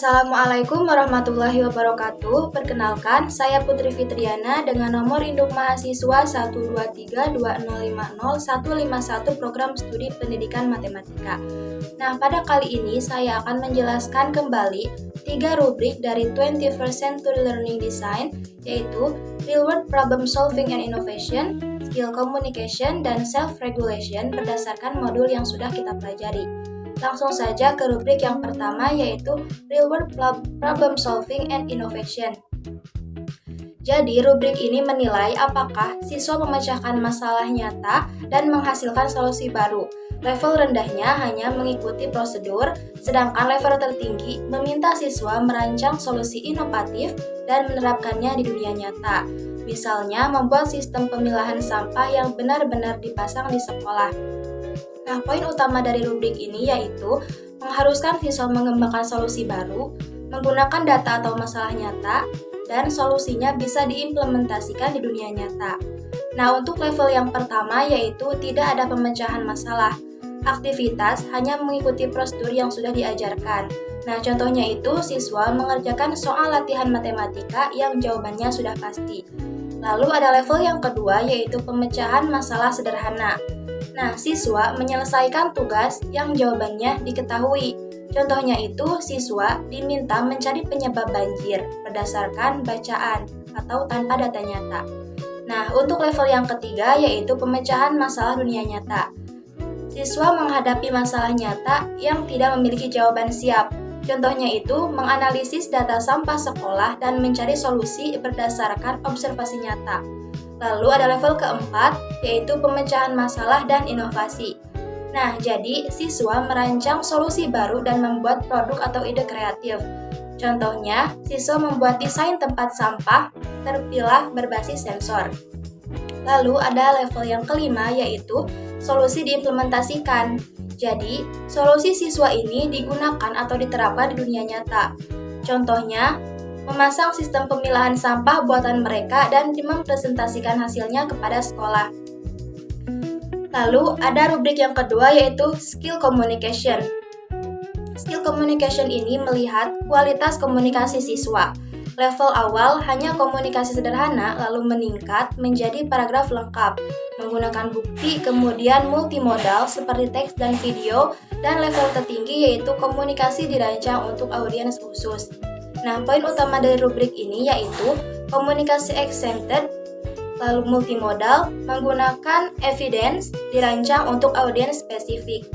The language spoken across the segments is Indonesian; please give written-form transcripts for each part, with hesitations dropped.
Assalamualaikum warahmatullahi wabarakatuh. Perkenalkan, saya Putri Fitriana dengan nomor induk mahasiswa 12320500151 Program Studi Pendidikan Matematika. Nah, pada kali ini saya akan menjelaskan kembali 3 rubrik dari 21st Century Learning Design, yaitu Real World Problem Solving and Innovation, Skill Communication, dan Self-Regulation berdasarkan modul yang sudah kita pelajari. Langsung saja ke rubrik yang pertama, yaitu Real World Problem Solving and Innovation. Jadi, rubrik ini menilai apakah siswa memecahkan masalah nyata dan menghasilkan solusi baru. Level rendahnya hanya mengikuti prosedur, sedangkan level tertinggi meminta siswa merancang solusi inovatif dan menerapkannya di dunia nyata. Misalnya, membuat sistem pemilahan sampah yang benar-benar dipasang di sekolah. Nah, poin utama dari rubrik ini yaitu mengharuskan siswa mengembangkan solusi baru, menggunakan data atau masalah nyata, dan solusinya bisa diimplementasikan di dunia nyata. Nah, untuk level yang pertama yaitu tidak ada pemecahan masalah. Aktivitas hanya mengikuti prosedur yang sudah diajarkan. Nah, contohnya itu siswa mengerjakan soal latihan matematika yang jawabannya sudah pasti. Lalu ada level yang kedua yaitu pemecahan masalah sederhana. Nah, siswa menyelesaikan tugas yang jawabannya diketahui. Contohnya itu, siswa diminta mencari penyebab banjir berdasarkan bacaan atau tanpa data nyata. Nah, untuk level yang ketiga yaitu pemecahan masalah dunia nyata. Siswa menghadapi masalah nyata yang tidak memiliki jawaban siap. Contohnya itu, menganalisis data sampah sekolah dan mencari solusi berdasarkan observasi nyata. Lalu ada level keempat, yaitu pemecahan masalah dan inovasi. Nah, jadi siswa merancang solusi baru dan membuat produk atau ide kreatif. Contohnya, siswa membuat desain tempat sampah terpilah berbasis sensor. Lalu ada level yang kelima, yaitu solusi diimplementasikan. Jadi, solusi siswa ini digunakan atau diterapkan di dunia nyata. Contohnya, memasang sistem pemilahan sampah buatan mereka dan mempresentasikan hasilnya kepada sekolah. Lalu ada rubrik yang kedua yaitu Skill Communication. Skill Communication ini melihat kualitas komunikasi siswa. Level awal hanya komunikasi sederhana lalu meningkat menjadi paragraf lengkap, menggunakan bukti kemudian multimodal seperti teks dan video, dan level tertinggi yaitu komunikasi dirancang untuk audiens khusus. Nah, poin utama dari rubrik ini yaitu komunikasi accented, lalu multimodal, menggunakan evidence, dirancang untuk audiens spesifik.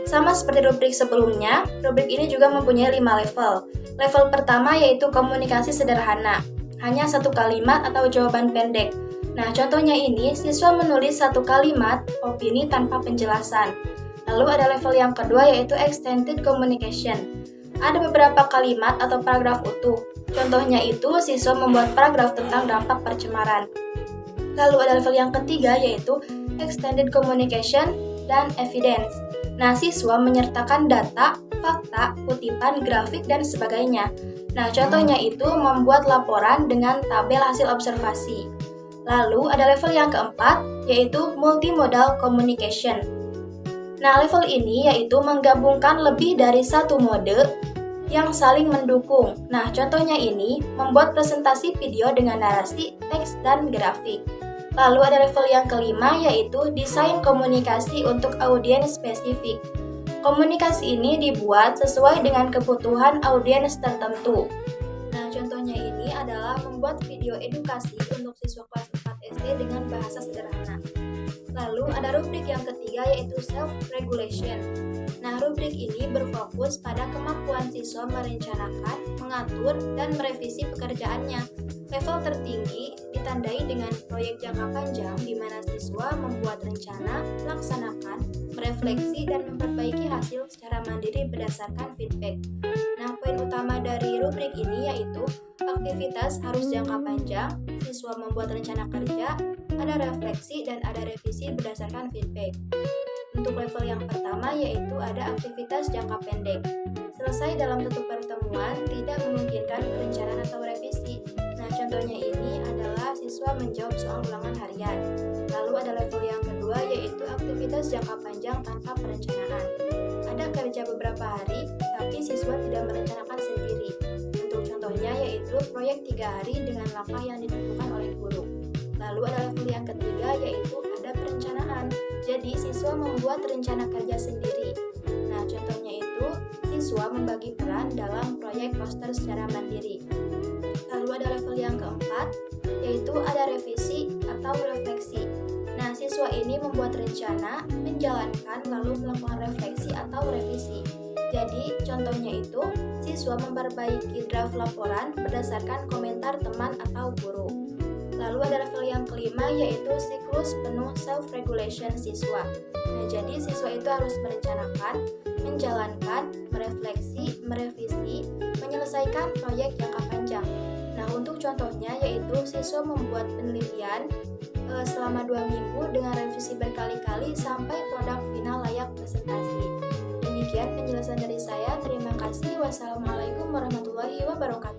Sama seperti rubrik sebelumnya, rubrik ini juga mempunyai 5 level. Level pertama yaitu komunikasi sederhana, hanya satu kalimat atau jawaban pendek. Nah, contohnya ini, siswa menulis satu kalimat opini tanpa penjelasan. Lalu ada level yang kedua yaitu extended communication. Ada beberapa kalimat atau paragraf utuh. Contohnya itu, siswa membuat paragraf tentang dampak percemaran. Lalu ada level yang ketiga yaitu extended communication dan evidence. Nah, siswa menyertakan data, fakta, kutipan, grafik, dan sebagainya. Nah, contohnya itu membuat laporan dengan tabel hasil observasi. Lalu ada level yang keempat yaitu multimodal communication. Nah, level ini yaitu menggabungkan lebih dari satu mode yang saling mendukung. Nah, contohnya ini membuat presentasi video dengan narasi, teks, dan grafik. Lalu ada level yang kelima yaitu desain komunikasi untuk audiens spesifik. Komunikasi ini dibuat sesuai dengan kebutuhan audiens tertentu. Nah, contohnya ini adalah membuat video edukasi untuk siswa kelas 4 SD dengan bahasa sederhana. Lalu ada rubrik yang ketiga yaitu self-regulation. Nah, rubrik ini berfokus pada kemampuan siswa merencanakan, mengatur, dan merevisi pekerjaannya. Level tertinggi ditandai dengan proyek jangka panjang di mana siswa membuat rencana, melaksanakan, merefleksi, dan memperbaiki hasil secara mandiri berdasarkan feedback. Nah, poin utama dari rubrik ini yaitu aktivitas harus jangka panjang, siswa membuat rencana kerja, ada refleksi, dan ada revisi berdasarkan feedback. Untuk level yang pertama yaitu ada aktivitas jangka pendek. Selesai dalam satu pertemuan tidak memungkinkan perencanaan atau revisi. Nah, contohnya ini adalah siswa menjawab soal ulangan harian. Lalu ada level yang kedua yaitu aktivitas jangka panjang tanpa perencanaan. Ada kerja beberapa hari, tapi siswa tidak merencanakan sendiri. Untuk contohnya yaitu proyek 3 hari dengan langkah yang ditentukan oleh guru. Lalu ada level yang ketiga yaitu ada perencanaan. Jadi siswa membuat rencana kerja sendiri. Nah, contohnya itu siswa membagi peran dalam proyek poster secara mandiri. Lalu ada level yang keempat yaitu ada revisi atau refleksi. Nah, siswa ini membuat rencana, menjalankan, lalu melakukan refleksi atau revisi. Jadi, contohnya itu, siswa memperbaiki draft laporan berdasarkan komentar teman atau guru. Lalu ada level yang kelima yaitu siklus penuh self-regulation siswa. Nah, jadi siswa itu harus merencanakan, menjalankan, merefleksi, merevisi, menyelesaikan proyek jangka panjang. Nah, untuk contohnya yaitu siswa membuat penelitian selama 2 minggu dengan revisi berkali-kali sampai produk final layak presentasi. Demikian penjelasan dari saya. Terima kasih. Wassalamualaikum warahmatullahi wabarakatuh.